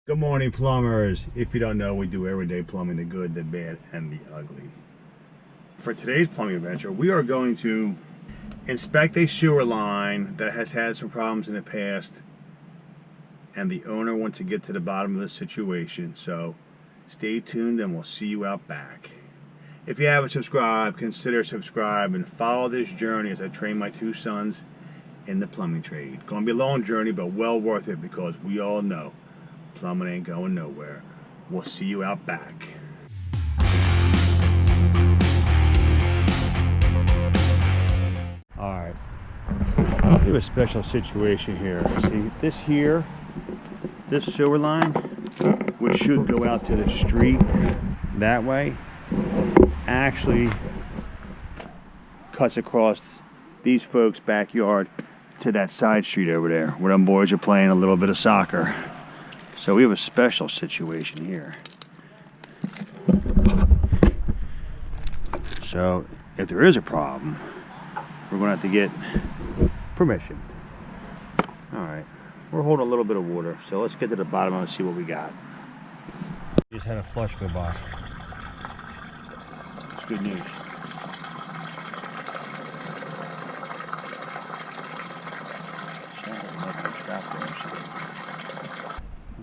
Good morning, plumbers. If you don't know, we do everyday plumbing, the good, the bad, and the ugly. For today's plumbing adventure, we are going to inspect a sewer line that has had some problems in the past, and the owner wants to get to the bottom of the situation. So stay tuned and we'll see you out back. If you haven't subscribed, consider subscribe and follow this journey as I train my two sons in the plumbing trade. Going to be a long journey, but well worth it, because we all know plumbing ain't going nowhere. We'll see you out back. Alright, we have a special situation here. See, this sewer line, which should go out to the street that way, actually cuts across these folks' backyard to that side street over there, where them boys are playing a little bit of soccer. So we have a special situation here. So if there is a problem, we're going to have to get permission. Alright, we're holding a little bit of water, so let's get to the bottom and see what we got. Just had a flush go by. It's good news.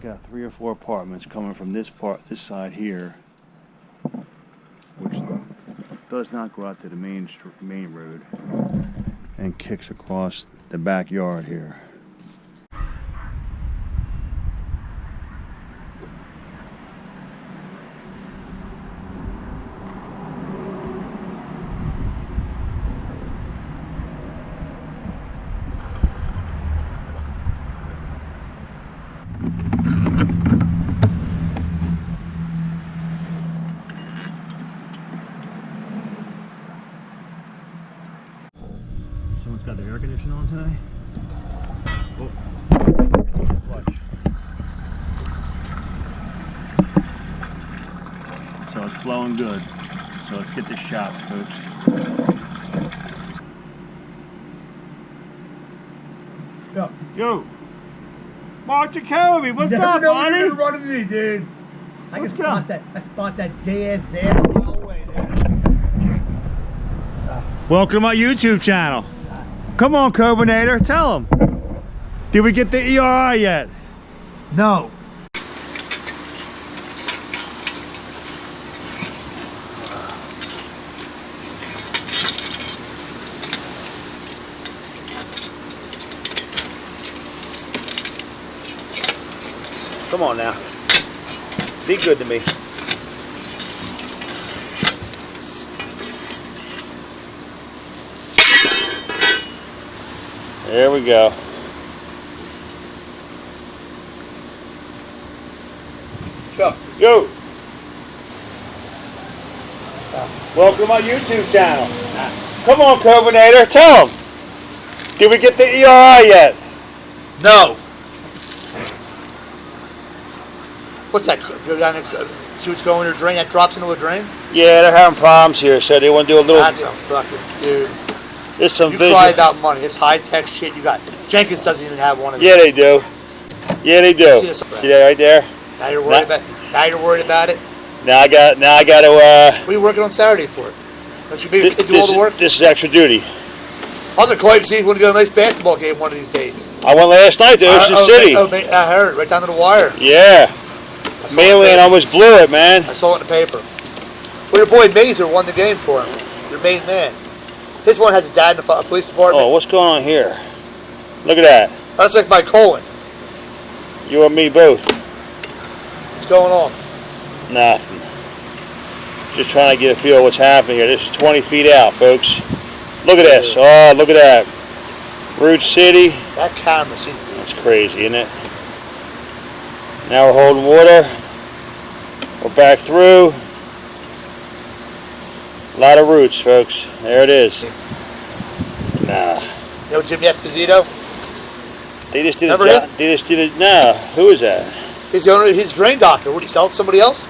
Got 3 or 4 apartments coming from this side here, which does not go out to the main road and kicks across the backyard here. Someone's got the air conditioning on today. Oh, flush. So it's flowing good. So let's get this shot, folks. Yo, Mark Jacoby, what's up, buddy? You're running me, dude. I can spot that gay ass van a mile away there. Welcome to my YouTube channel. Come on, Cobinator, tell them. Did we get the ERI yet? No. Come on now. Be good to me. There we go. Chuck. Yo. Welcome to my YouTube channel. Come on, Cobinator, tell them. Did we get the ERI yet? No. What's that? Go down and see what's going in the drain? That drops into a drain? Yeah, they're having problems here, so they want to do a little. That's a fucking dude. There's some You vision. cry about money. It's high-tech shit you got. Jenkins doesn't even have one of them. Yeah, they do. Yeah, they do. See that right there? Now you're worried about. Now you're worried about it. Now I got to. What are you working on Saturday for? Don't you be do all the work? This is extra duty. I was gonna call you to see if you want to go to a nice basketball game one of these days. I went last night to Ocean City. I heard right down to the wire. Yeah. Mainland almost blew it, man. I saw it in the paper. Well, your boy Mazer won the game for him. Your main man. His one has a dad in the police department. Oh, what's going on here? Look at that. That's like my colon. You and me both. What's going on? Nothing. Just trying to get a feel of what's happening here. This is 20 feet out, folks. Look at this. Oh, look at that. Root City. That camera, see? That's crazy, isn't it? Now we're holding water. We're back through. A lot of roots, folks. There it is. Nah. You know Jimmy Esposito? They just did Never a job. They just did it. Nah. Who is that? He's the owner. He's a drain doctor. Would he sell it to somebody else?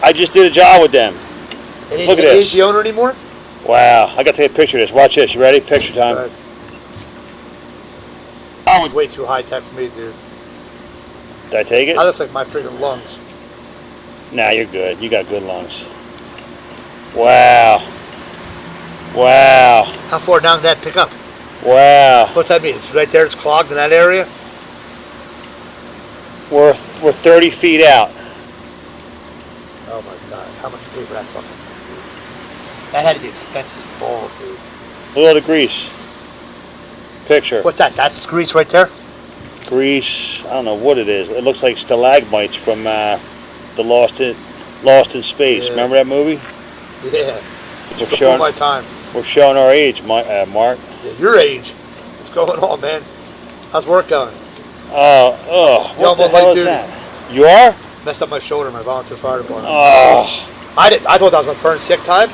I just did a job with them. Look at this. He's the owner anymore? Wow. I got to take a picture of this. Watch this. You ready? Picture time. That was way too high tech for me, dude. Did I take it? That looks like my freaking lungs. Nah, you're good. You got good lungs. Wow. Wow. How far down did that pick up? Wow. What's that mean? It's right there. It's clogged in that area. We're 30 feet out. Oh my God! How much you pay for that fucking? That had to be expensive as balls, dude. Look at the grease. Picture. What's that? That's grease right there. Grease. I don't know what it is. It looks like stalagmites from the Lost in Space. Yeah. Remember that movie? Yeah. We're Before showing my time. We're showing our age, Mark. Yeah, your age. What's going on, man? How's work going? What Yo, the I'm on hell light is duty. that? You are? Messed up my shoulder in my volunteer fire department. Oh. I thought that was my burn sick time.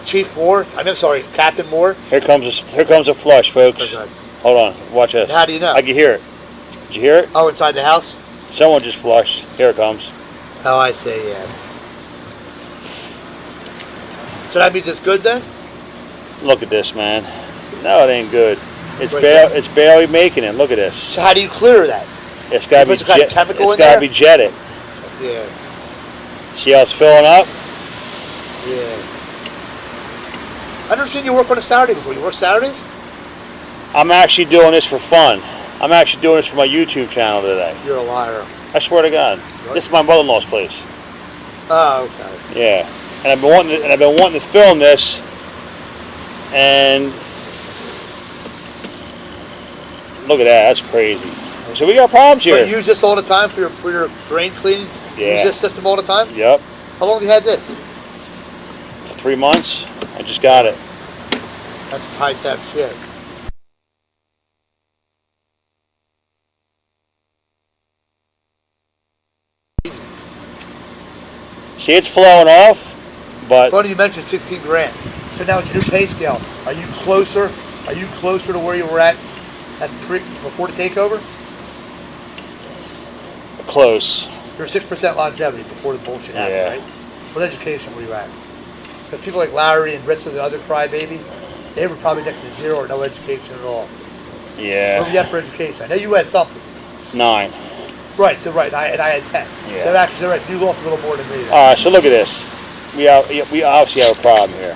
Chief Moore. I'm sorry, Captain Moore. Here comes a flush, folks. Okay. Hold on. Watch this. How do you know? I can hear it. Did you hear it? Oh, inside the house? Someone just flushed. Here it comes. Oh, I see, yeah. So that means it's good then? Look at this, man. No, it ain't good. It's Right barely there. it's barely making it. Look at this. So how do you clear that? It's got to be put some kind of chemical it's in got there? to be jetted. Yeah. See how it's filling up? Yeah. I've never seen you work on a Saturday before. You work Saturdays? I'm actually doing this for fun. I'm actually doing this for my YouTube channel today. You're a liar. I swear to God. What? This is my mother-in-law's place. Oh, okay. Yeah. And I've been wanting to film this, and look at that. That's crazy. So we got problems here. But you use this all the time for your drain cleaning? You Yeah. use this system all the time? Yep. How long have you had this? 3 months. I just got it. That's some high-tech shit. See, it's flowing off, but Funny you mentioned 16 grand. So now it's your new pay scale. Are you closer? Are you closer to where you were at before the takeover? close. You're 6% longevity before the bullshit happened, Yeah. right? What education were you at? Because people like Larry and Rissa, the other crybaby, they were probably next to zero or no education at all. What were you Yeah. at for education? I know you had something. 9. Right, so right, and I had 10. Yeah. So actually, right, so you lost a little more than me then. All right. So look at this. We obviously have a problem here.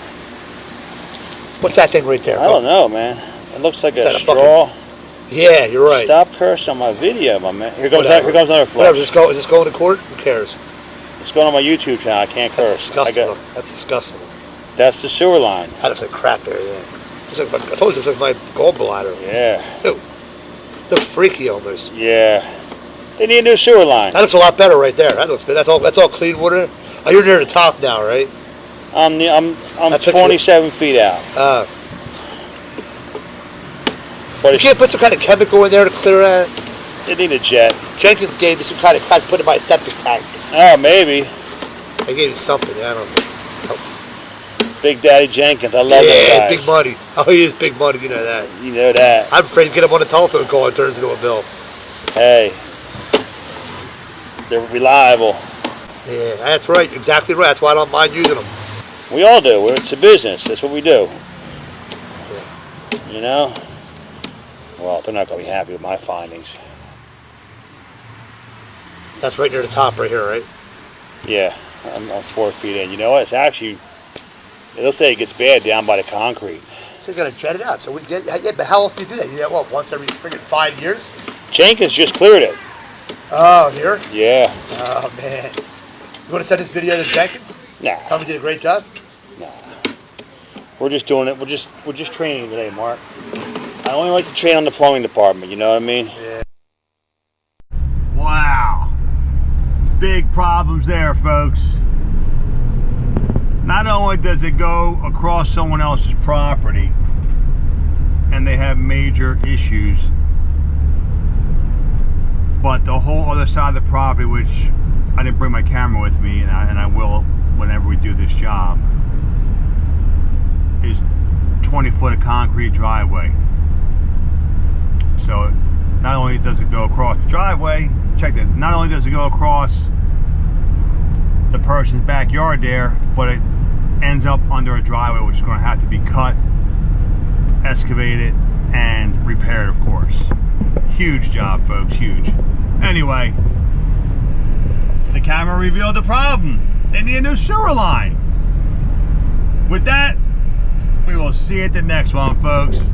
What's that thing right there? I don't know, man. It looks like Is a that a straw. Yeah, you're right. Stop cursing on my video, my man. Here comes Whatever. another flush. Whatever, is this going to court? Who cares? It's going on my YouTube channel. I can't That's curse. disgusting. That's disgusting. That's the sewer line. That looks like crap there, yeah. Looks like I told you, it looks like my gallbladder. Yeah. Ew. Looks freaky almost. Yeah. They need a new sewer line. That looks a lot better right there. That looks good. That's all clean water. Oh, you're near the top now, right? I'm That picture- 27 feet out. But You can't put some kind of chemical in there to clear that. they need a jet. Jenkins gave me some kind of put in my septic tank. Oh, maybe. They gave you something. I don't know. Big Daddy Jenkins. I love that Yeah, guy. big money. Oh, he is big money. You know that. You know that. I'm afraid to get him on the telephone call and turns into a bill. Hey. They're reliable. Yeah, that's right. Exactly right. That's why I don't mind using them. We all do. It's a business. That's what we do. You know? Well, they're not going to be happy with my findings. That's right near the top right here, right? Yeah, I'm 4 feet in. You know what? It's actually, they'll say it gets bad down by the concrete. So you got to jet it out. So we get. Yeah, but how often do you do that? You do that what? Once every friggin' 5 years? Jenkins just cleared it. Oh, here? Yeah. Oh man. You want to send this video to Jenkins? Nah. Tell me you did a great job. Nah. We're just doing it. We're just training today, Mark. I only like to train on the plumbing department. You know what I mean? Yeah. Wow. Big problems there, folks. Not only does it go across someone else's property and they have major issues, but the whole other side of the property, which I didn't bring my camera with me, and I will whenever we do this job, is 20 foot of concrete driveway. So not only does it go across the driveway, check that, not only does it go across the person's backyard there, but it ends up under a driveway, which is going to have to be cut, excavated, and repaired, of course. Huge job, folks, huge. Anyway, camera revealed the problem. They need a new sewer line. With that, we will see you at the next one, folks.